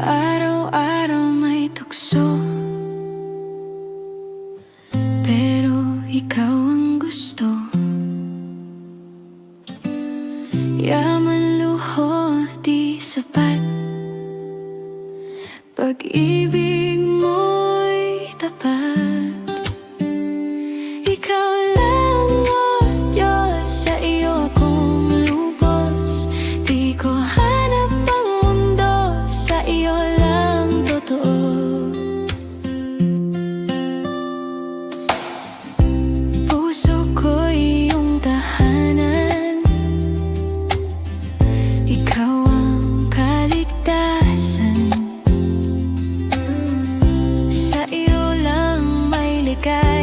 Araw-araw may tukso, pero ikaw ang gusto. Yaman, luho, di sapat. Pag-ibig mo'y tapat. Ikaw lang, oh Diyos, sa iyo akong lubos. Di ko hanap ang mundo, sa iyo lang totoo. Puso ko'y iyong tahanan, ikaw ang kaligtasan. Sa iyo lang may ligaya.